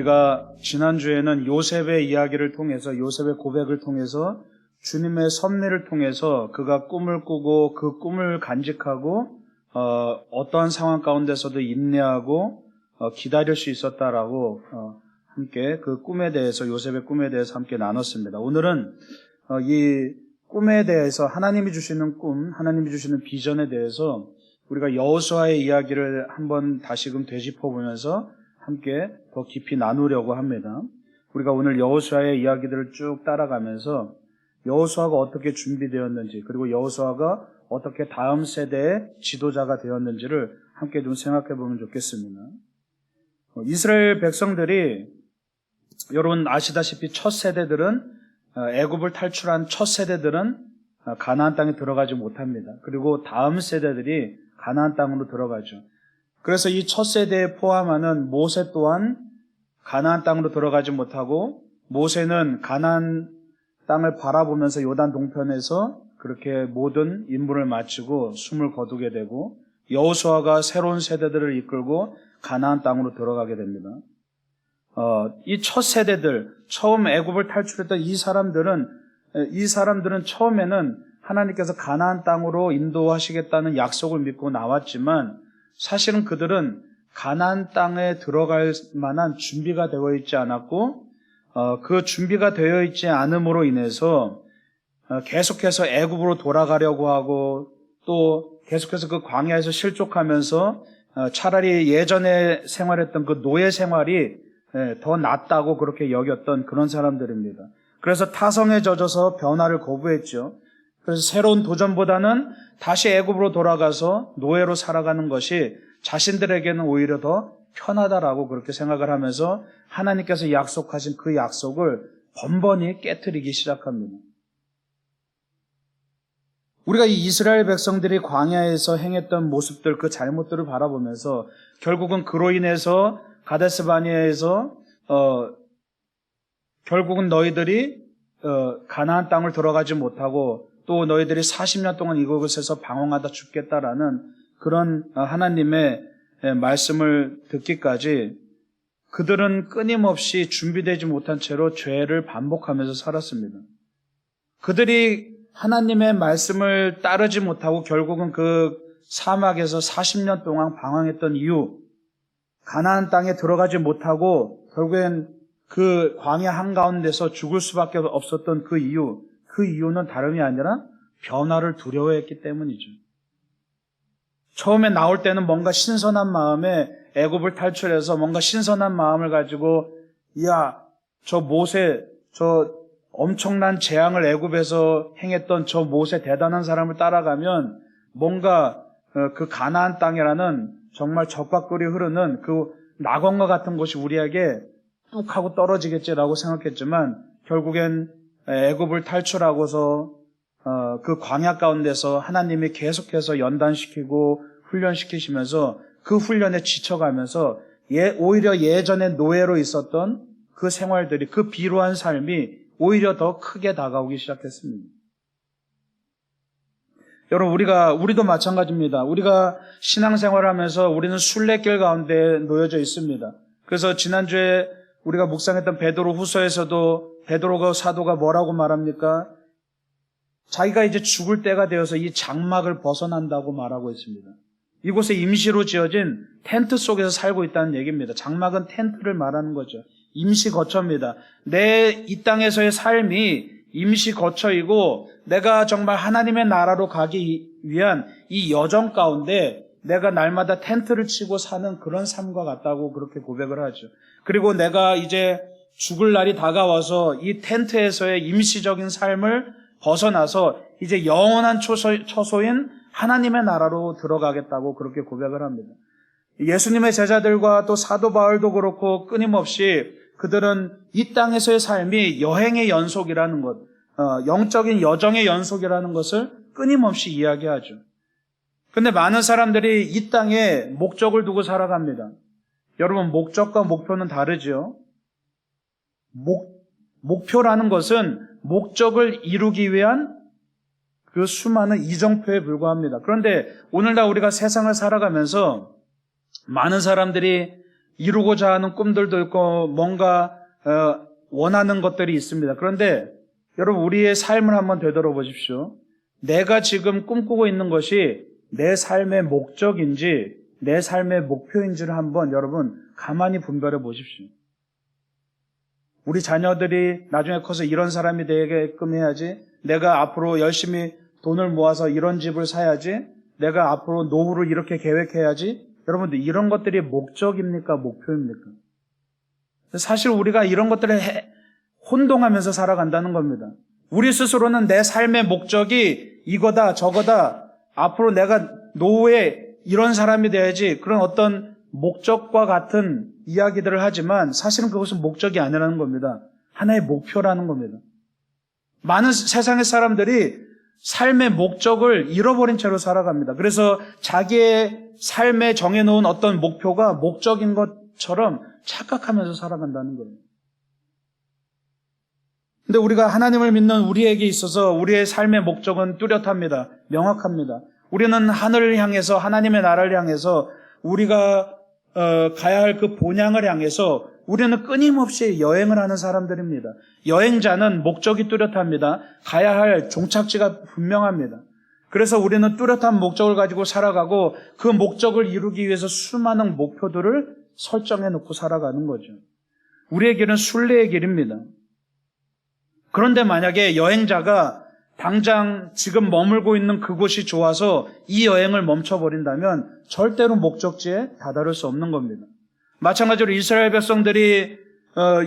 우리가 지난주에는 요셉의 이야기를 통해서, 요셉의 고백을 통해서 주님의 섭리를 통해서 그가 꿈을 꾸고 그 꿈을 간직하고 어떠한 상황 가운데서도 인내하고 기다릴 수 있었다라고 함께 그 꿈에 대해서, 요셉의 꿈에 대해서 함께 나눴습니다. 오늘은 이 꿈에 대해서, 하나님이 주시는 꿈, 하나님이 주시는 비전에 대해서 우리가 여호수아의 이야기를 한번 다시금 되짚어보면서 함께 더 깊이 나누려고 합니다. 우리가 오늘 여호수아의 이야기들을 쭉 따라가면서 여호수아가 어떻게 준비되었는지, 그리고 여호수아가 어떻게 다음 세대의 지도자가 되었는지를 함께 좀 생각해 보면 좋겠습니다. 이스라엘 백성들이, 여러분 아시다시피 첫 세대들은, 애굽을 탈출한 첫 세대들은 가나안 땅에 들어가지 못합니다. 그리고 다음 세대들이 가나안 땅으로 들어가죠. 그래서 이 첫 세대에 포함하는 모세 또한 가나안 땅으로 들어가지 못하고, 모세는 가나안 땅을 바라보면서 요단 동편에서 그렇게 모든 임무를 마치고 숨을 거두게 되고, 여호수아가 새로운 세대들을 이끌고 가나안 땅으로 들어가게 됩니다. 이 첫 세대들, 처음 애굽을 탈출했던 이 사람들은 처음에는 하나님께서 가나안 땅으로 인도하시겠다는 약속을 믿고 나왔지만, 사실은 그들은 가나안 땅에 들어갈 만한 준비가 되어 있지 않았고, 그 준비가 되어 있지 않음으로 인해서 계속해서 애굽으로 돌아가려고 하고, 또 계속해서 그 광야에서 실족하면서 차라리 예전에 생활했던 그 노예 생활이 더 낫다고 그렇게 여겼던 그런 사람들입니다. 그래서 타성에 젖어서 변화를 거부했죠. 그래서 새로운 도전보다는 다시 애굽으로 돌아가서 노예로 살아가는 것이 자신들에게는 오히려 더 편하다라고 그렇게 생각을 하면서 하나님께서 약속하신 그 약속을 번번이 깨트리기 시작합니다. 우리가 이 이스라엘 백성들이 광야에서 행했던 모습들, 그 잘못들을 바라보면서 결국은 그로 인해서 가데스 바네아에서 결국은 너희들이 가나안 땅을 들어가지 못하고, 또 너희들이 40년 동안 이곳에서 방황하다 죽겠다라는 그런 하나님의 말씀을 듣기까지 그들은 끊임없이 준비되지 못한 채로 죄를 반복하면서 살았습니다. 그들이 하나님의 말씀을 따르지 못하고 결국은 그 사막에서 40년 동안 방황했던 이유, 가나안 땅에 들어가지 못하고 결국엔 그 광야 한가운데서 죽을 수밖에 없었던 그 이유는 다름이 아니라 변화를 두려워했기 때문이죠. 처음에 나올 때는 뭔가 신선한 마음에 애굽을 탈출해서 뭔가 신선한 마음을 가지고, 저 모세, 저 엄청난 재앙을 애굽에서 행했던 저 모세 대단한 사람을 따라가면 뭔가 그 가나안 땅이라는 정말 젖과 꿀이 흐르는 그 낙원과 같은 곳이 우리에게 뚝 하고 떨어지겠지라고 생각했지만, 결국엔 애굽을 탈출하고서 그 광야 가운데서 하나님이 계속해서 연단시키고 훈련시키시면서 그 훈련에 지쳐가면서 오히려 예전에 노예로 있었던 그 생활들이, 그 비루한 삶이 오히려 더 크게 다가오기 시작했습니다. 여러분, 우리도 마찬가지입니다. 우리가 신앙생활을 하면서 우리는 순례길 가운데 놓여져 있습니다. 그래서 지난주에 우리가 묵상했던 베드로 후서에서도 베드로가 사도가 뭐라고 말합니까? 자기가 이제 죽을 때가 되어서 이 장막을 벗어난다고 말하고 있습니다. 이곳에 임시로 지어진 텐트 속에서 살고 있다는 얘기입니다. 장막은 텐트를 말하는 거죠. 임시 거처입니다. 내 이 땅에서의 삶이 임시 거처이고, 내가 정말 하나님의 나라로 가기 위한 이 여정 가운데 내가 날마다 텐트를 치고 사는 그런 삶과 같다고 그렇게 고백을 하죠. 그리고 내가 이제 죽을 날이 다가와서 이 텐트에서의 임시적인 삶을 벗어나서 이제 영원한 처소인 하나님의 나라로 들어가겠다고 그렇게 고백을 합니다. 예수님의 제자들과 또 사도 바울도 그렇고 끊임없이 그들은 이 땅에서의 삶이 여행의 연속이라는 것, 영적인 여정의 연속이라는 것을 끊임없이 이야기하죠. 근데 많은 사람들이 이 땅에 목적을 두고 살아갑니다. 여러분, 목적과 목표는 다르죠. 목표라는 것은 목적을 이루기 위한 그 수많은 이정표에 불과합니다. 그런데 오늘날 우리가 세상을 살아가면서 많은 사람들이 이루고자 하는 꿈들도 있고 뭔가 원하는 것들이 있습니다. 그런데 여러분 우리의 삶을 한번 되돌아보십시오. 내가 지금 꿈꾸고 있는 것이 내 삶의 목적인지 내 삶의 목표인지를 한번 여러분 가만히 분별해 보십시오. 우리 자녀들이 나중에 커서 이런 사람이 되게끔 해야지, 내가 앞으로 열심히 돈을 모아서 이런 집을 사야지, 내가 앞으로 노후를 이렇게 계획해야지. 여러분들 이런 것들이 목적입니까? 목표입니까? 사실 우리가 이런 것들을 혼동하면서 살아간다는 겁니다. 우리 스스로는 내 삶의 목적이 이거다 저거다, 앞으로 내가 노후에 이런 사람이 돼야지, 그런 어떤 목적과 같은 이야기들을 하지만 사실은 그것은 목적이 아니라는 겁니다. 하나의 목표라는 겁니다. 많은 세상의 사람들이 삶의 목적을 잃어버린 채로 살아갑니다. 그래서 자기의 삶에 정해놓은 어떤 목표가 목적인 것처럼 착각하면서 살아간다는 거예요. 근데 우리가 하나님을 믿는 우리에게 있어서 우리의 삶의 목적은 뚜렷합니다. 명확합니다. 우리는 하늘을 향해서, 하나님의 나라를 향해서, 우리가 가야 할 그 본향을 향해서 우리는 끊임없이 여행을 하는 사람들입니다. 여행자는 목적이 뚜렷합니다. 가야 할 종착지가 분명합니다. 그래서 우리는 뚜렷한 목적을 가지고 살아가고 그 목적을 이루기 위해서 수많은 목표들을 설정해 놓고 살아가는 거죠. 우리의 길은 순례의 길입니다. 그런데 만약에 여행자가 당장 지금 머물고 있는 그곳이 좋아서 이 여행을 멈춰버린다면 절대로 목적지에 다다를 수 없는 겁니다. 마찬가지로 이스라엘 백성들이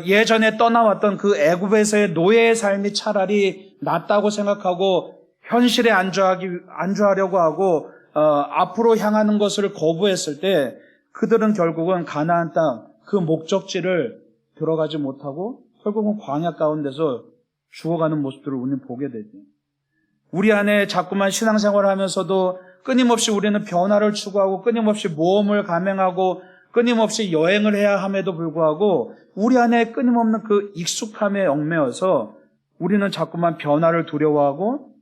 예전에 떠나왔던 그 애굽에서의 노예의 삶이 차라리 낫다고 생각하고 현실에 안주하려고 하고 앞으로 향하는 것을 거부했을 때 그들은 결국은 가나안 땅 그 목적지를 들어가지 못하고 결국은 광야 가운데서 죽어가는 모습들을 우리는 보게 되죠. 우리 안에 자꾸만 신앙생활을 하면서도 끊임없이 우리는 변화를 추구하고 끊임없이 모험을 감행하고 끊임없이 여행을 해야 함에도 불구하고 우리 안에 끊임없는 그 익숙함에 얽매여서 우리는 자꾸만 변화를 두려워하고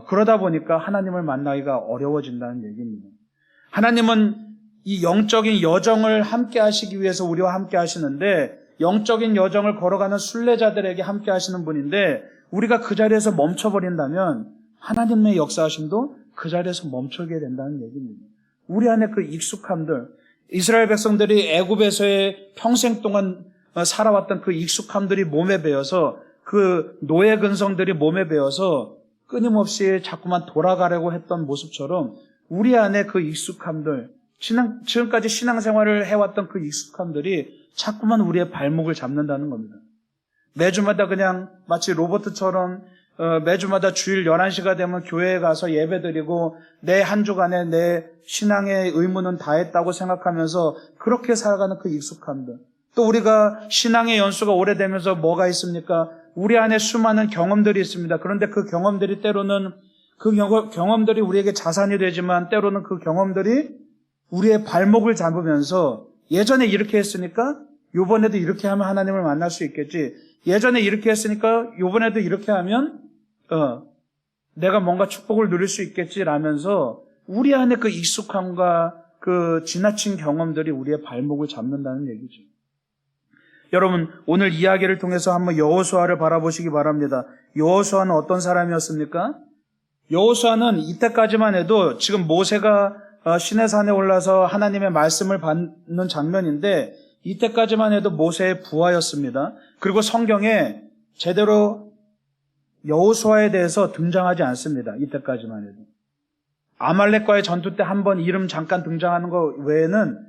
그러다 보니까 하나님을 만나기가 어려워진다는 얘기입니다. 하나님은 이 영적인 여정을 함께 하시기 위해서 우리와 함께 하시는데, 영적인 여정을 걸어가는 순례자들에게 함께 하시는 분인데 우리가 그 자리에서 멈춰버린다면 하나님의 역사하심도 그 자리에서 멈추게 된다는 얘기입니다. 우리 안에 그 익숙함들, 이스라엘 백성들이 애굽에서의 평생 동안 살아왔던 그 익숙함들이 몸에 배어서, 그 노예 근성들이 몸에 배어서 끊임없이 자꾸만 돌아가려고 했던 모습처럼 우리 안에 그 익숙함들, 지금까지 신앙생활을 해왔던 그 익숙함들이 자꾸만 우리의 발목을 잡는다는 겁니다. 매주마다 그냥 마치 로봇처럼 매주마다 주일 11시가 되면 교회에 가서 예배드리고 내 한 주간에 내 신앙의 의무는 다했다고 생각하면서 그렇게 살아가는 그 익숙함들. 또 우리가 신앙의 연수가 오래되면서 뭐가 있습니까? 우리 안에 수많은 경험들이 있습니다. 그런데 그 경험들이 때로는 그 경험들이 우리에게 자산이 되지만 때로는 그 경험들이 우리의 발목을 잡으면서 예전에 이렇게 했으니까 이번에도 이렇게 하면 하나님을 만날 수 있겠지. 예전에 이렇게 했으니까 이번에도 이렇게 하면 내가 뭔가 축복을 누릴 수 있겠지라면서 우리 안에 그 익숙함과 그 지나친 경험들이 우리의 발목을 잡는다는 얘기죠. 여러분, 오늘 이야기를 통해서 한번 여호수아를 바라보시기 바랍니다. 여호수아는 어떤 사람이었습니까? 여호수아는 이때까지만 해도 지금 모세가 시내산에 올라서 하나님의 말씀을 받는 장면인데 이때까지만 해도 모세의 부하였습니다. 그리고 성경에 제대로 여호수아에 대해서 등장하지 않습니다. 이때까지만 해도. 아말렉과의 전투 때 한 번 이름 잠깐 등장하는 것 외에는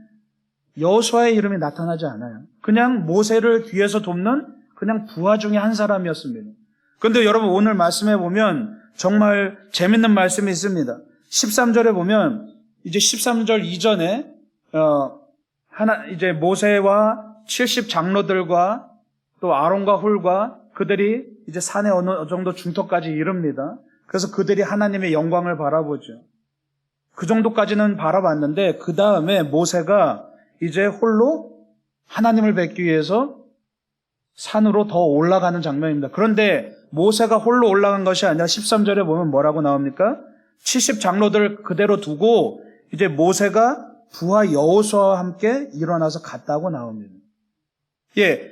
여호수아의 이름이 나타나지 않아요. 그냥 모세를 뒤에서 돕는 그냥 부하 중에 한 사람이었습니다. 그런데 여러분 오늘 말씀해 보면 정말 재밌는 말씀이 있습니다. 13절에 보면 이제 13절 이전에 이제 모세와 70 장로들과 또 아론과 훌과 그들이 이제 산에 어느 정도 중턱까지 이릅니다. 그래서 그들이 하나님의 영광을 바라보죠. 그 정도까지는 바라봤는데 그 다음에 모세가 이제 홀로 하나님을 뵙기 위해서 산으로 더 올라가는 장면입니다. 그런데 모세가 홀로 올라간 것이 아니라 13절에 보면 뭐라고 나옵니까? 70 장로들 그대로 두고 이제 모세가 부하 여호수아와 함께 일어나서 갔다고 나옵니다. 예,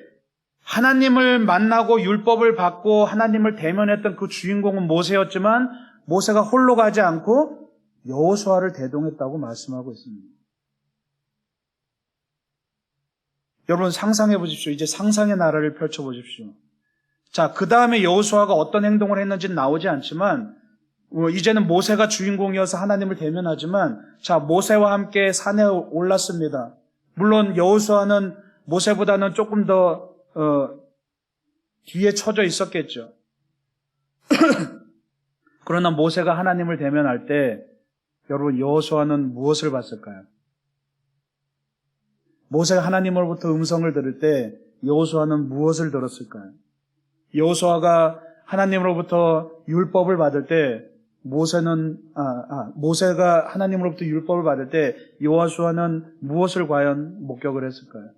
하나님을 만나고 율법을 받고 하나님을 대면했던 그 주인공은 모세였지만 모세가 홀로 가지 않고 여호수아를 대동했다고 말씀하고 있습니다. 여러분 상상해 보십시오. 이제 상상의 나라를 펼쳐 보십시오. 자, 그 다음에 여호수아가 어떤 행동을 했는지는 나오지 않지만 이제는 모세가 주인공이어서 하나님을 대면하지만 자, 모세와 함께 산에 올랐습니다. 물론 여호수아는 모세보다는 조금 더 뒤에 처져 있었겠죠. 그러나 모세가 하나님을 대면할 때 여러분 여호수아는 무엇을 봤을까요? 모세가 하나님으로부터 음성을 들을 때 여호수아는 무엇을 들었을까요? 여호수아가 하나님으로부터 율법을 받을 때 모세가 하나님으로부터 율법을 받을 때 여호수아는 무엇을 과연 목격을 했을까요?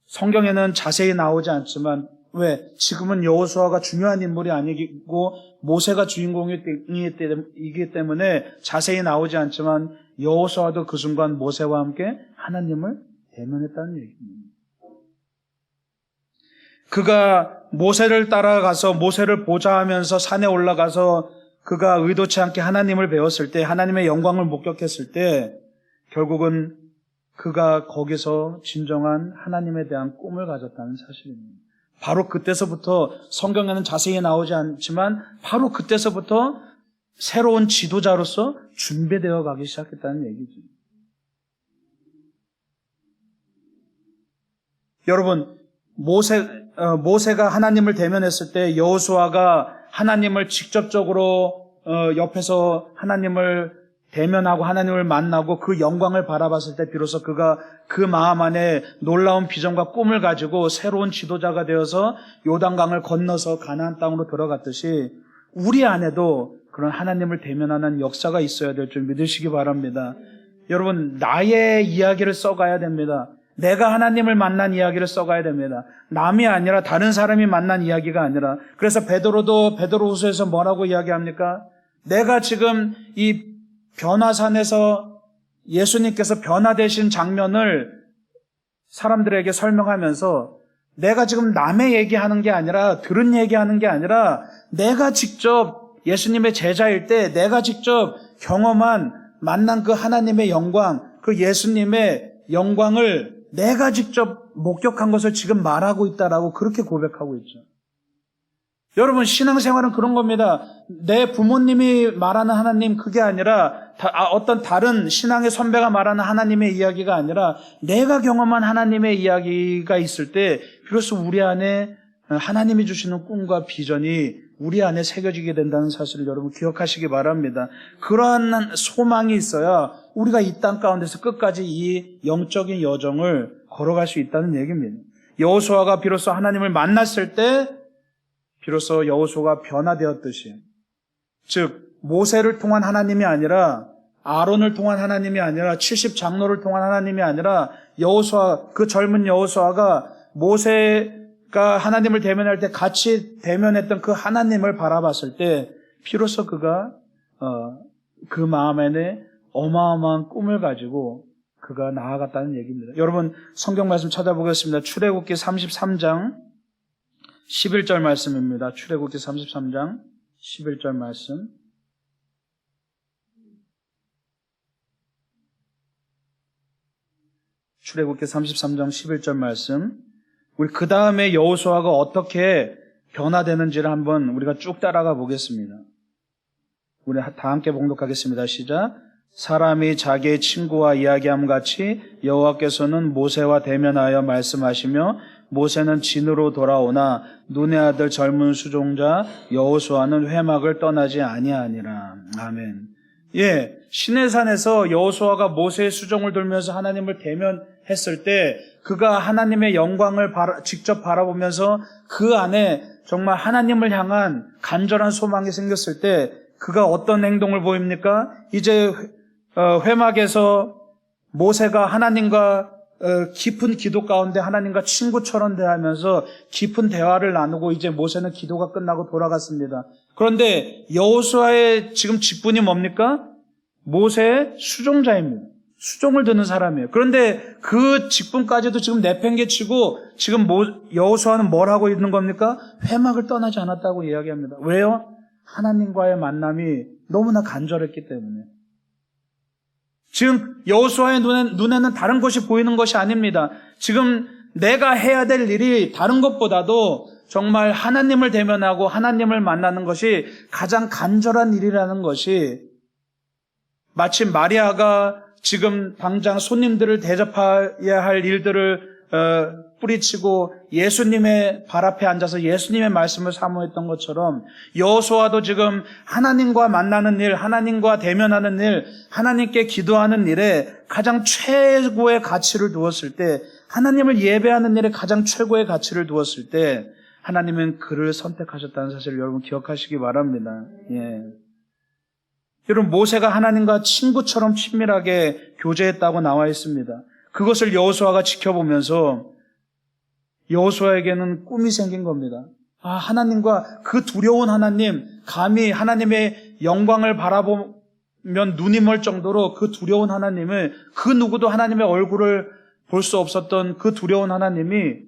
성경에는 자세히 나오지 않지만 왜? 지금은 여호수아가 중요한 인물이 아니고 모세가 주인공이기 때문에 자세히 나오지 않지만 여호수아도 그 순간 모세와 함께 하나님을 대면했다는 얘기입니다. 그가 모세를 따라가서 모세를 보좌하면서 산에 올라가서 그가 의도치 않게 하나님을 배웠을 때 하나님의 영광을 목격했을 때 결국은 그가 거기서 진정한 하나님에 대한 꿈을 가졌다는 사실입니다. 바로 그때서부터 성경에는 자세히 나오지 않지만 바로 그때서부터 새로운 지도자로서 준비되어 가기 시작했다는 얘기죠. 여러분 모세가 하나님을 대면했을 때 여호수아가 하나님을 직접적으로 옆에서 하나님을 대면하고 하나님을 만나고 그 영광을 바라봤을 때 비로소 그가 그 마음 안에 놀라운 비전과 꿈을 가지고 새로운 지도자가 되어서 요단강을 건너서 가나안 땅으로 들어갔듯이 우리 안에도 그런 하나님을 대면하는 역사가 있어야 될 줄 믿으시기 바랍니다. 여러분 나의 이야기를 써가야 됩니다. 내가 하나님을 만난 이야기를 써가야 됩니다. 남이 아니라 다른 사람이 만난 이야기가 아니라. 그래서 베드로도 베드로후서에서 뭐라고 이야기합니까? 내가 지금 이 변화산에서 예수님께서 변화되신 장면을 사람들에게 설명하면서 내가 지금 남의 얘기하는 게 아니라 들은 얘기하는 게 아니라 내가 직접 예수님의 제자일 때 내가 직접 경험한 만난 그 하나님의 영광, 그 예수님의 영광을 내가 직접 목격한 것을 지금 말하고 있다라고 그렇게 고백하고 있죠. 여러분 신앙생활은 그런 겁니다. 내 부모님이 말하는 하나님 그게 아니라 어떤 다른 신앙의 선배가 말하는 하나님의 이야기가 아니라 내가 경험한 하나님의 이야기가 있을 때 비로소 우리 안에 하나님이 주시는 꿈과 비전이 우리 안에 새겨지게 된다는 사실을 여러분 기억하시기 바랍니다. 그러한 소망이 있어야 우리가 이 땅 가운데서 끝까지 이 영적인 여정을 걸어갈 수 있다는 얘기입니다. 여호수아가 비로소 하나님을 만났을 때 비로소 여호수아가 변화되었듯이 즉 모세를 통한 하나님이 아니라 아론을 통한 하나님이 아니라 70장로를 통한 하나님이 아니라 여호수아 그 젊은 여호수아가 모세가 하나님을 대면할 때 같이 대면했던 그 하나님을 바라봤을 때 비로소 그가 그 마음 안에 어마어마한 꿈을 가지고 그가 나아갔다는 얘기입니다. 여러분 성경 말씀 찾아보겠습니다. 출애굽기 33장 11절 말씀입니다. 출애굽기 33장 11절 말씀. 출애굽기 33장 11절 말씀. 우리 그 다음에 여호수아가 어떻게 변화되는지를 한번 우리가 쭉 따라가 보겠습니다. 우리 다 함께 봉독하겠습니다. 시작. 사람이 자기의 친구와 이야기함 같이 여호와께서는 모세와 대면하여 말씀하시며 모세는 진으로 돌아오나 눈의 아들 젊은 수종자 여호수아는 회막을 떠나지 아니하니라. 아멘. 예, 시내산에서 여호수아가 모세의 수종을 돌면서 하나님을 대면했을 때 그가 하나님의 영광을 직접 바라보면서 그 안에 정말 하나님을 향한 간절한 소망이 생겼을 때 그가 어떤 행동을 보입니까? 이제 회막에서 모세가 하나님과 깊은 기도 가운데 하나님과 친구처럼 대하면서 깊은 대화를 나누고 이제 모세는 기도가 끝나고 돌아갔습니다. 그런데 여호수아의 지금 직분이 뭡니까? 모세의 수종자입니다. 수종을 드는 사람이에요. 그런데 그 직분까지도 지금 내팽개치고 지금 여호수아는 뭘 하고 있는 겁니까? 회막을 떠나지 않았다고 이야기합니다. 왜요? 하나님과의 만남이 너무나 간절했기 때문에. 지금 여호수아의 눈에는 다른 것이 보이는 것이 아닙니다. 지금 내가 해야 될 일이 다른 것보다도 정말 하나님을 대면하고 하나님을 만나는 것이 가장 간절한 일이라는 것이, 마치 마리아가 지금 당장 손님들을 대접해야 할 일들을 뿌리치고 예수님의 발 앞에 앉아서 예수님의 말씀을 사모했던 것처럼, 여호수아도 지금 하나님과 만나는 일, 하나님과 대면하는 일, 하나님께 기도하는 일에 가장 최고의 가치를 두었을 때, 하나님을 예배하는 일에 가장 최고의 가치를 두었을 때 하나님은 그를 선택하셨다는 사실을 여러분 기억하시기 바랍니다. 예. 여러분, 모세가 하나님과 친구처럼 친밀하게 교제했다고 나와 있습니다. 그것을 여호수아가 지켜보면서 여호수아에게는 꿈이 생긴 겁니다. 하나님과 그 두려운 하나님, 감히 하나님의 영광을 바라보면 눈이 멀 정도로 그 두려운 하나님을, 그 누구도 하나님의 얼굴을 볼 수 없었던 그 두려운 하나님이,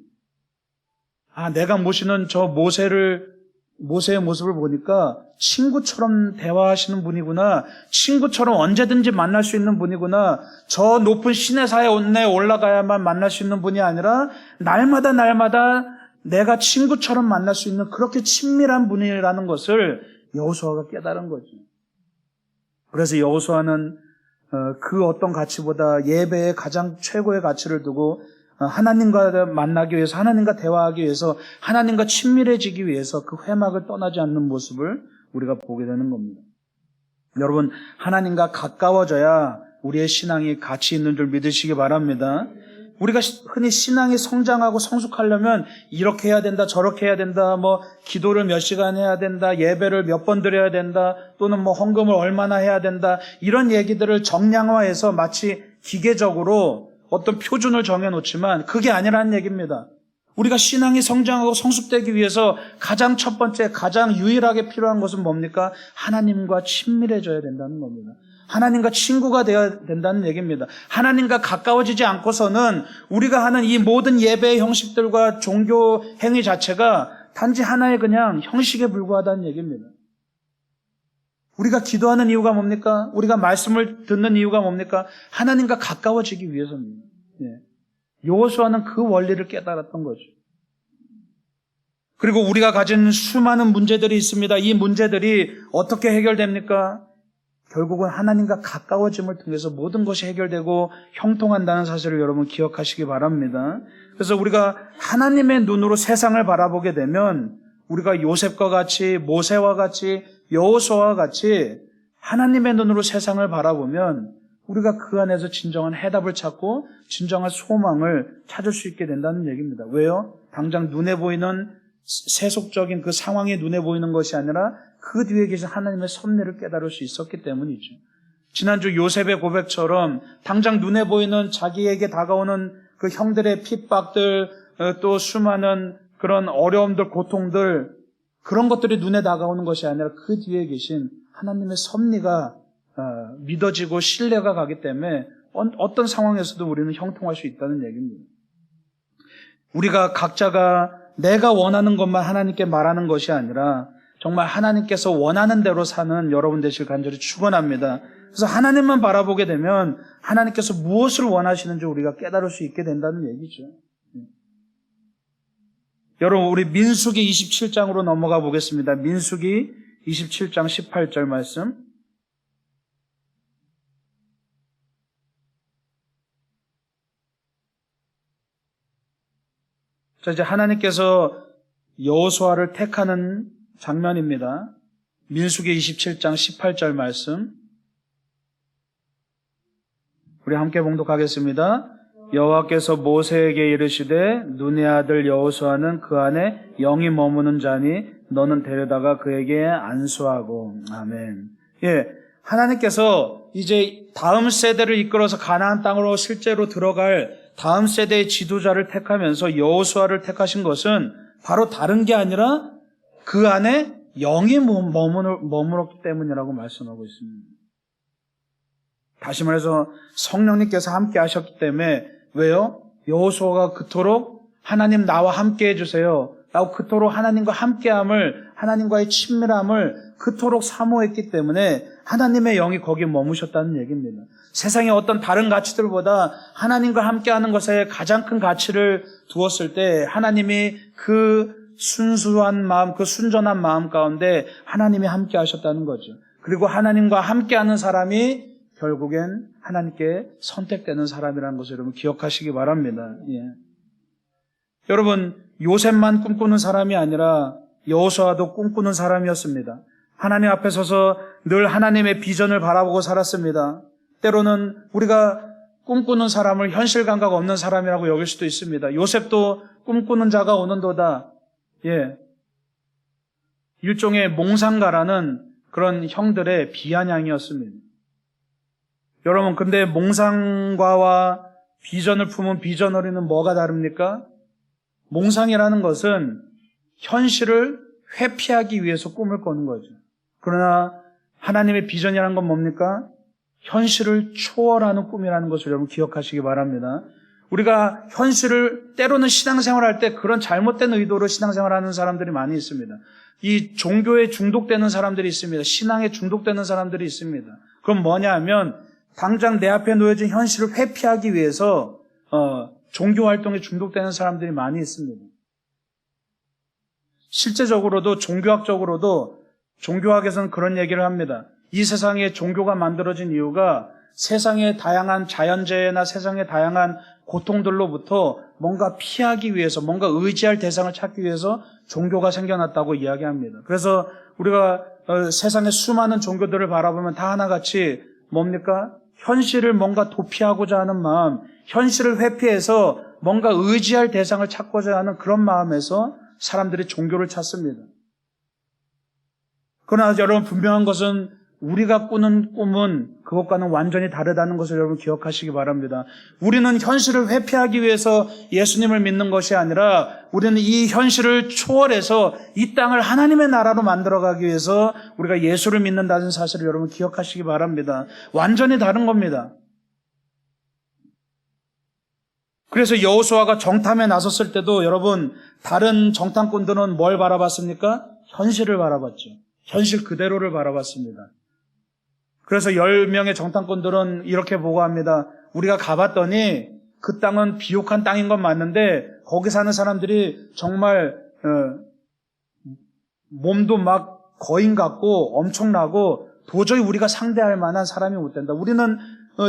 내가 모시는 저 모세의 모습을 보니까 친구처럼 대화하시는 분이구나, 친구처럼 언제든지 만날 수 있는 분이구나, 저 높은 시내사에 올라가야만 만날 수 있는 분이 아니라 날마다 내가 친구처럼 만날 수 있는 그렇게 친밀한 분이라는 것을 여호수아가 깨달은 거죠. 그래서 여호수아는 그 어떤 가치보다 예배에 가장 최고의 가치를 두고 하나님과 만나기 위해서, 하나님과 대화하기 위해서, 하나님과 친밀해지기 위해서 그 회막을 떠나지 않는 모습을 우리가 보게 되는 겁니다. 여러분, 하나님과 가까워져야 우리의 신앙이 가치 있는 줄 믿으시기 바랍니다. 우리가 흔히 신앙이 성장하고 성숙하려면 이렇게 해야 된다, 저렇게 해야 된다, 기도를 몇 시간 해야 된다, 예배를 몇 번 드려야 된다, 또는 헌금을 얼마나 해야 된다, 이런 얘기들을 정량화해서 마치 기계적으로 어떤 표준을 정해놓지만 그게 아니라는 얘기입니다. 우리가 신앙이 성장하고 성숙되기 위해서 가장 첫 번째, 가장 유일하게 필요한 것은 뭡니까? 하나님과 친밀해져야 된다는 겁니다. 하나님과 친구가 되어야 된다는 얘기입니다. 하나님과 가까워지지 않고서는 우리가 하는 이 모든 예배의 형식들과 종교 행위 자체가 단지 하나의 그냥 형식에 불과하다는 얘기입니다. 우리가 기도하는 이유가 뭡니까? 우리가 말씀을 듣는 이유가 뭡니까? 하나님과 가까워지기 위해서입니다. 여호수아는 그 원리를 깨달았던 거죠. 그리고 우리가 가진 수많은 문제들이 있습니다. 이 문제들이 어떻게 해결됩니까? 결국은 하나님과 가까워짐을 통해서 모든 것이 해결되고 형통한다는 사실을 여러분 기억하시기 바랍니다. 그래서 우리가 하나님의 눈으로 세상을 바라보게 되면 우리가 요셉과 같이, 모세와 같이, 여호수아와 같이 하나님의 눈으로 세상을 바라보면 우리가 그 안에서 진정한 해답을 찾고 진정한 소망을 찾을 수 있게 된다는 얘기입니다. 왜요? 당장 눈에 보이는 세속적인 그 상황이 눈에 보이는 것이 아니라 그 뒤에 계신 하나님의 섭리를 깨달을 수 있었기 때문이죠. 지난주 요셉의 고백처럼 당장 눈에 보이는 자기에게 다가오는 그 형들의 핍박들, 또 수많은 그런 어려움들, 고통들, 그런 것들이 눈에 다가오는 것이 아니라 그 뒤에 계신 하나님의 섭리가 믿어지고 신뢰가 가기 때문에 어떤 상황에서도 우리는 형통할 수 있다는 얘기입니다. 우리가 각자가 내가 원하는 것만 하나님께 말하는 것이 아니라 정말 하나님께서 원하는 대로 사는 여러분 되실 간절히 축원합니다. 그래서 하나님만 바라보게 되면 하나님께서 무엇을 원하시는지 우리가 깨달을 수 있게 된다는 얘기죠. 여러분, 우리 민수기 27장으로 넘어가 보겠습니다. 민수기 27장 18절 말씀. 자, 이제 하나님께서 여호수아를 택하는 장면입니다. 민수기 27장 18절 말씀. 우리 함께 봉독하겠습니다. 여호와께서 모세에게 이르시되 눈의 아들 여호수아는 그 안에 영이 머무는 자니 너는 데려다가 그에게 안수하고. 아멘. 하나님께서 이제 다음 세대를 이끌어서 가나안 땅으로 실제로 들어갈 다음 세대의 지도자를 택하면서 여호수아를 택하신 것은 바로 다른 게 아니라 그 안에 영이 머물었기 때문이라고 말씀하고 있습니다. 다시 말해서 성령님께서 함께 하셨기 때문에 왜요? 여호수아가 그토록 하나님 나와 함께 해주세요 라고 그토록 하나님과 함께함을, 하나님과의 친밀함을 그토록 사모했기 때문에 하나님의 영이 거기에 머무셨다는 얘기입니다. 세상의 어떤 다른 가치들보다 하나님과 함께하는 것에 가장 큰 가치를 두었을 때 하나님이 그 순수한 마음, 그 순전한 마음 가운데 하나님이 함께 하셨다는 거죠. 그리고 하나님과 함께하는 사람이 결국엔 하나님께 선택되는 사람이라는 것을 여러분 기억하시기 바랍니다. 예. 여러분, 요셉만 꿈꾸는 사람이 아니라 여호수아도 꿈꾸는 사람이었습니다. 하나님 앞에 서서 늘 하나님의 비전을 바라보고 살았습니다. 때로는 우리가 꿈꾸는 사람을 현실 감각 없는 사람이라고 여길 수도 있습니다. 요셉도 꿈꾸는 자가 오는도다. 예. 일종의 몽상가라는 그런 형들의 비아냥이었습니다. 여러분, 근데 몽상가와 비전을 품은 비전어리는 뭐가 다릅니까? 몽상이라는 것은 현실을 회피하기 위해서 꿈을 꾸는 거죠. 그러나 하나님의 비전이라는 건 뭡니까? 현실을 초월하는 꿈이라는 것을 여러분 기억하시기 바랍니다. 우리가 현실을 때로는 신앙생활할 때 그런 잘못된 의도로 신앙생활하는 사람들이 많이 있습니다. 이 종교에 중독되는 사람들이 있습니다. 신앙에 중독되는 사람들이 있습니다. 그럼 뭐냐 하면 당장 내 앞에 놓여진 현실을 회피하기 위해서 종교활동에 중독되는 사람들이 많이 있습니다. 실제적으로도 종교학적으로도 종교학에서는 그런 얘기를 합니다. 이 세상에 종교가 만들어진 이유가 세상의 다양한 자연재해나 세상의 다양한 고통들로부터 뭔가 피하기 위해서, 뭔가 의지할 대상을 찾기 위해서 종교가 생겨났다고 이야기합니다. 그래서 우리가 세상의 수많은 종교들을 바라보면 다 하나같이 뭡니까? 현실을 뭔가 도피하고자 하는 마음, 현실을 회피해서 뭔가 의지할 대상을 찾고자 하는 그런 마음에서 사람들이 종교를 찾습니다. 그러나 여러분 분명한 것은 우리가 꾸는 꿈은 그것과는 완전히 다르다는 것을 여러분 기억하시기 바랍니다. 우리는 현실을 회피하기 위해서 예수님을 믿는 것이 아니라 우리는 이 현실을 초월해서 이 땅을 하나님의 나라로 만들어가기 위해서 우리가 예수를 믿는다는 사실을 여러분 기억하시기 바랍니다. 완전히 다른 겁니다. 그래서 여호수아가 정탐에 나섰을 때도 여러분 다른 정탐꾼들은 뭘 바라봤습니까? 현실을 바라봤죠. 현실 그대로를 바라봤습니다. 그래서 10명의 정탐꾼들은 이렇게 보고합니다. 우리가 가봤더니 그 땅은 비옥한 땅인 건 맞는데 거기 사는 사람들이 정말 몸도 막 거인 같고 엄청나고 도저히 우리가 상대할 만한 사람이 못 된다. 우리는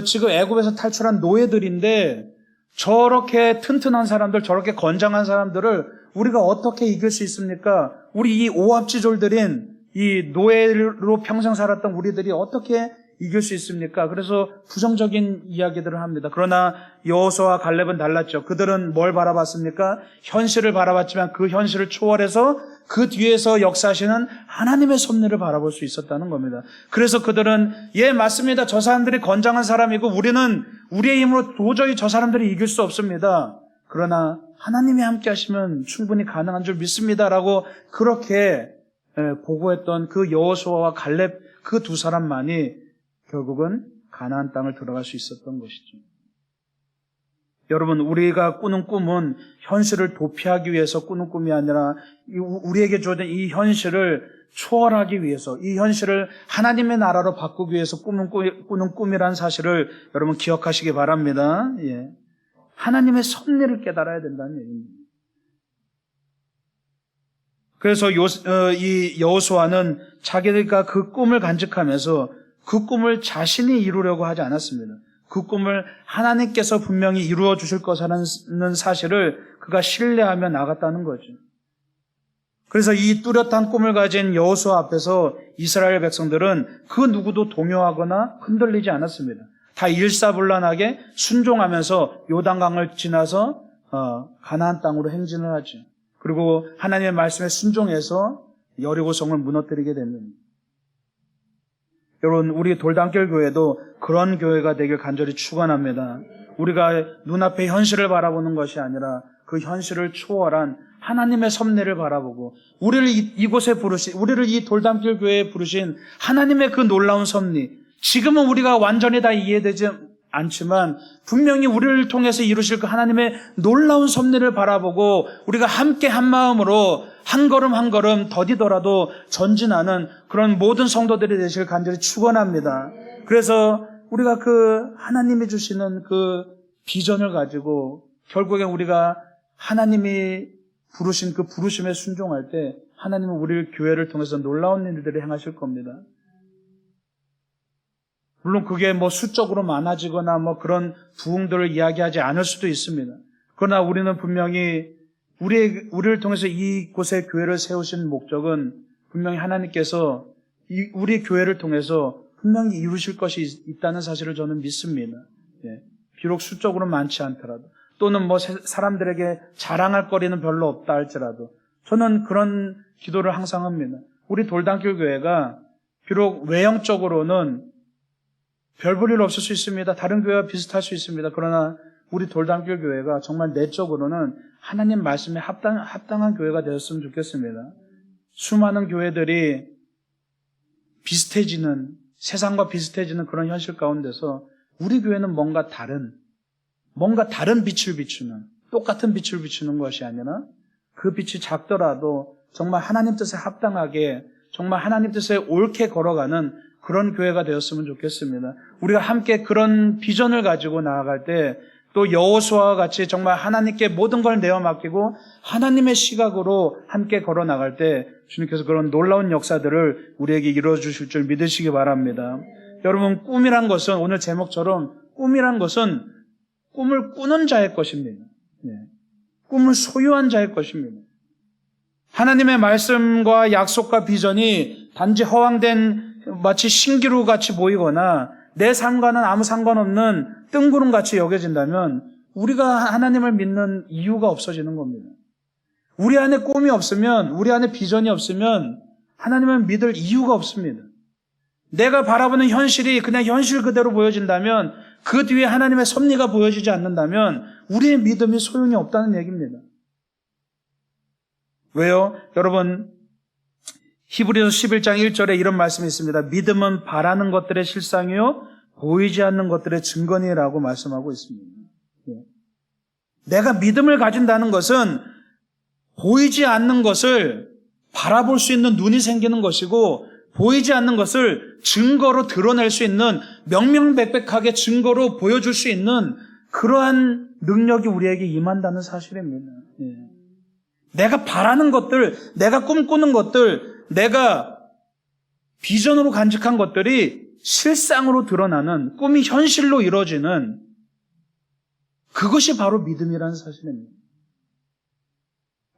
지금 애굽에서 탈출한 노예들인데 저렇게 튼튼한 사람들, 저렇게 건장한 사람들을 우리가 어떻게 이길 수 있습니까? 우리 이 오합지졸들인 이 노예로 평생 살았던 우리들이 어떻게 이길 수 있습니까? 그래서 부정적인 이야기들을 합니다. 그러나 여호수아와 갈렙은 달랐죠. 그들은 뭘 바라봤습니까? 현실을 바라봤지만 그 현실을 초월해서 그 뒤에서 역사하시는 하나님의 섭리를 바라볼 수 있었다는 겁니다. 그래서 그들은 맞습니다. 저 사람들이 건장한 사람이고 우리는 우리의 힘으로 도저히 저 사람들이 이길 수 없습니다. 그러나 하나님이 함께 하시면 충분히 가능한 줄 믿습니다라고 그렇게 보고했던 그 여호수아와 갈렙 그 두 사람만이 결국은 가나안 땅을 들어갈 수 있었던 것이죠. 여러분, 우리가 꾸는 꿈은 현실을 도피하기 위해서 꾸는 꿈이 아니라 우리에게 주어진 이 현실을 초월하기 위해서, 이 현실을 하나님의 나라로 바꾸기 위해서 꾸는 꿈이라는 사실을 여러분 기억하시기 바랍니다. 예. 하나님의 섭리를 깨달아야 된다는 얘기입니다. 그래서 이 여호수아는 자기가 그 꿈을 간직하면서 그 꿈을 자신이 이루려고 하지 않았습니다. 그 꿈을 하나님께서 분명히 이루어 주실 것이라는 사실을 그가 신뢰하며 나갔다는 거죠. 그래서 이 뚜렷한 꿈을 가진 여호수아 앞에서 이스라엘 백성들은 그 누구도 동요하거나 흔들리지 않았습니다. 다 일사불란하게 순종하면서 요단강을 지나서 가나안 땅으로 행진을 하죠. 그리고 하나님의 말씀에 순종해서 여리고성을 무너뜨리게 됩니다. 여러분, 우리 돌담길 교회도 그런 교회가 되길 간절히 축원합니다. 우리가 눈앞의 현실을 바라보는 것이 아니라 그 현실을 초월한 하나님의 섭리를 바라보고 우리를 이곳에 부르신, 우리를 이 돌담길 교회에 부르신 하나님의 그 놀라운 섭리, 지금은 우리가 완전히 다 이해되지 않지만 분명히 우리를 통해서 이루실 그 하나님의 놀라운 섭리를 바라보고 우리가 함께 한 마음으로 한 걸음 한 걸음 더디더라도 전진하는 그런 모든 성도들이 되시길 간절히 축원합니다. 그래서 우리가 그 하나님이 주시는 그 비전을 가지고 결국에 우리가 하나님이 부르신 그 부르심에 순종할 때 하나님은 우리를 교회를 통해서 놀라운 일들을 행하실 겁니다. 물론 그게 뭐 수적으로 많아지거나 뭐 그런 부흥들을 이야기하지 않을 수도 있습니다. 그러나 우리는 분명히 우리를 통해서 이곳에 교회를 세우신 목적은 분명히 하나님께서 우리 교회를 통해서 분명히 이루실 것이 있다는 사실을 저는 믿습니다. 예. 비록 수적으로 많지 않더라도 또는 뭐 사람들에게 자랑할 거리는 별로 없다 할지라도 저는 그런 기도를 항상 합니다. 우리 돌담길 교회가 비록 외형적으로는 별 볼 일 없을 수 있습니다. 다른 교회와 비슷할 수 있습니다. 그러나 우리 돌담길 교회가 정말 내적으로는 하나님 말씀에 합당한 교회가 되었으면 좋겠습니다. 수많은 교회들이 비슷해지는, 세상과 비슷해지는 그런 현실 가운데서 우리 교회는 뭔가 다른 빛을 비추는, 똑같은 빛을 비추는 것이 아니라 그 빛이 작더라도 정말 하나님 뜻에 합당하게, 정말 하나님 뜻에 옳게 걸어가는 그런 교회가 되었으면 좋겠습니다. 우리가 함께 그런 비전을 가지고 나아갈 때 또 여호수아와 같이 정말 하나님께 모든 걸 내어 맡기고 하나님의 시각으로 함께 걸어 나갈 때 주님께서 그런 놀라운 역사들을 우리에게 이루어 주실 줄 믿으시기 바랍니다. 여러분, 꿈이란 것은 오늘 제목처럼 꿈이란 것은 꿈을 꾸는 자의 것입니다. 꿈을 소유한 자의 것입니다. 하나님의 말씀과 약속과 비전이 단지 허황된 마치 신기루 같이 보이거나 내 삶과는 아무 상관없는 뜬구름 같이 여겨진다면 우리가 하나님을 믿는 이유가 없어지는 겁니다. 우리 안에 꿈이 없으면, 우리 안에 비전이 없으면 하나님을 믿을 이유가 없습니다. 내가 바라보는 현실이 그냥 현실 그대로 보여진다면, 그 뒤에 하나님의 섭리가 보여지지 않는다면 우리의 믿음이 소용이 없다는 얘기입니다. 왜요? 여러분, 히브리서 11장 1절에 이런 말씀이 있습니다. 믿음은 바라는 것들의 실상이요 보이지 않는 것들의 증거니라고 말씀하고 있습니다. 내가 믿음을 가진다는 것은 보이지 않는 것을 바라볼 수 있는 눈이 생기는 것이고 보이지 않는 것을 증거로 드러낼 수 있는, 명명백백하게 증거로 보여줄 수 있는 그러한 능력이 우리에게 임한다는 사실입니다. 내가 바라는 것들, 내가 꿈꾸는 것들, 내가 비전으로 간직한 것들이 실상으로 드러나는, 꿈이 현실로 이루어지는 그것이 바로 믿음이라는 사실입니다.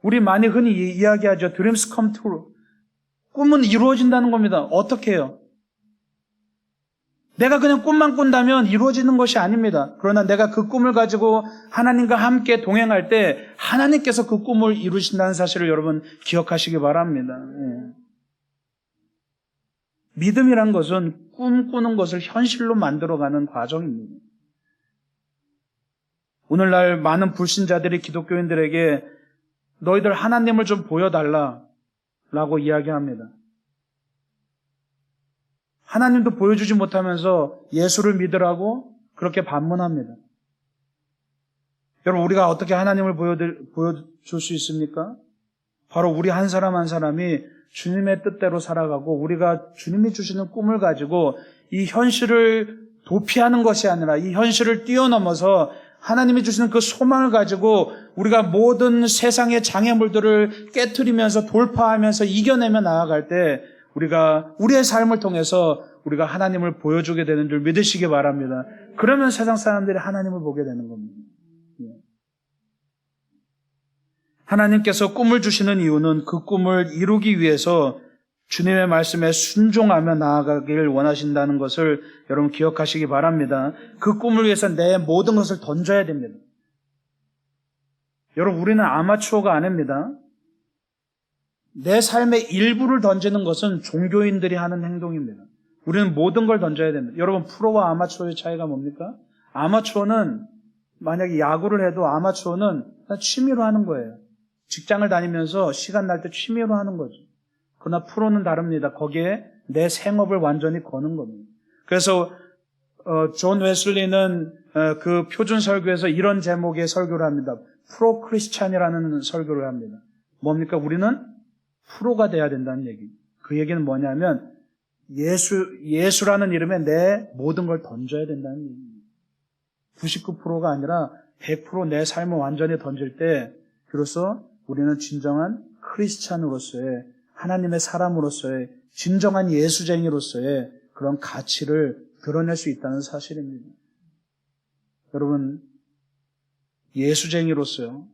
우리 많이 흔히 이야기하죠. Dreams come true. 꿈은 이루어진다는 겁니다. 어떻게 해요? 내가 그냥 꿈만 꾼다면 이루어지는 것이 아닙니다. 그러나 내가 그 꿈을 가지고 하나님과 함께 동행할 때 하나님께서 그 꿈을 이루신다는 사실을 여러분 기억하시기 바랍니다. 믿음이란 것은 꿈꾸는 것을 현실로 만들어가는 과정입니다. 오늘날 많은 불신자들이 기독교인들에게 너희들 하나님을 좀 보여달라라고 이야기합니다. 하나님도 보여주지 못하면서 예수를 믿으라고 그렇게 반문합니다. 여러분, 우리가 어떻게 하나님을 보여줄 수 있습니까? 바로 우리 한 사람 한 사람이 주님의 뜻대로 살아가고 우리가 주님이 주시는 꿈을 가지고 이 현실을 도피하는 것이 아니라 이 현실을 뛰어넘어서 하나님이 주시는 그 소망을 가지고 우리가 모든 세상의 장애물들을 깨트리면서 돌파하면서 이겨내며 나아갈 때 우리가 우리의 삶을 통해서 우리가 하나님을 보여주게 되는 줄 믿으시기 바랍니다. 그러면 세상 사람들이 하나님을 보게 되는 겁니다. 하나님께서 꿈을 주시는 이유는 그 꿈을 이루기 위해서 주님의 말씀에 순종하며 나아가기를 원하신다는 것을 여러분 기억하시기 바랍니다. 그 꿈을 위해서 내 모든 것을 던져야 됩니다. 여러분, 우리는 아마추어가 아닙니다. 내 삶의 일부를 던지는 것은 종교인들이 하는 행동입니다. 우리는 모든 걸 던져야 됩니다. 여러분, 프로와 아마추어의 차이가 뭡니까? 아마추어는 만약에 야구를 해도 아마추어는 취미로 하는 거예요. 직장을 다니면서 시간 날 때 취미로 하는 거죠. 그러나 프로는 다릅니다. 거기에 내 생업을 완전히 거는 겁니다. 그래서 존 웨슬리는 그 표준 설교에서 이런 제목의 설교를 합니다. 프로 크리스찬이라는 설교를 합니다. 뭡니까? 우리는 프로가 돼야 된다는 얘기. 그 얘기는 뭐냐면 예수라는 이름에 내 모든 걸 던져야 된다는 얘기입니다. 99%가 아니라 100% 내 삶을 완전히 던질 때 비로소 우리는 진정한 크리스찬으로서의 하나님의 사람으로서의 진정한 예수쟁이로서의 그런 가치를 드러낼 수 있다는 사실입니다. 여러분, 예수쟁이로서요,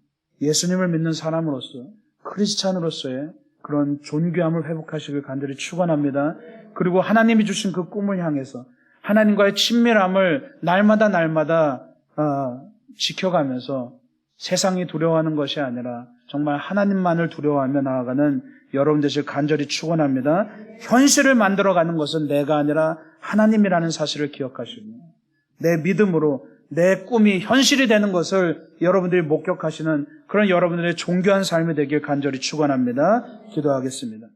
예수님을 믿는 사람으로서 크리스찬으로서의 그런 존귀함을 회복하시길 간절히 축원합니다. 그리고 하나님이 주신 그 꿈을 향해서 하나님과의 친밀함을 날마다 지켜가면서 세상이 두려워하는 것이 아니라 정말 하나님만을 두려워하며 나아가는 여러분 되실 간절히 축원합니다. 현실을 만들어가는 것은 내가 아니라 하나님이라는 사실을 기억하시고 내 믿음으로 내 꿈이 현실이 되는 것을 여러분들이 목격하시는 그런 여러분들의 존귀한 삶이 되길 간절히 축원합니다. 기도하겠습니다.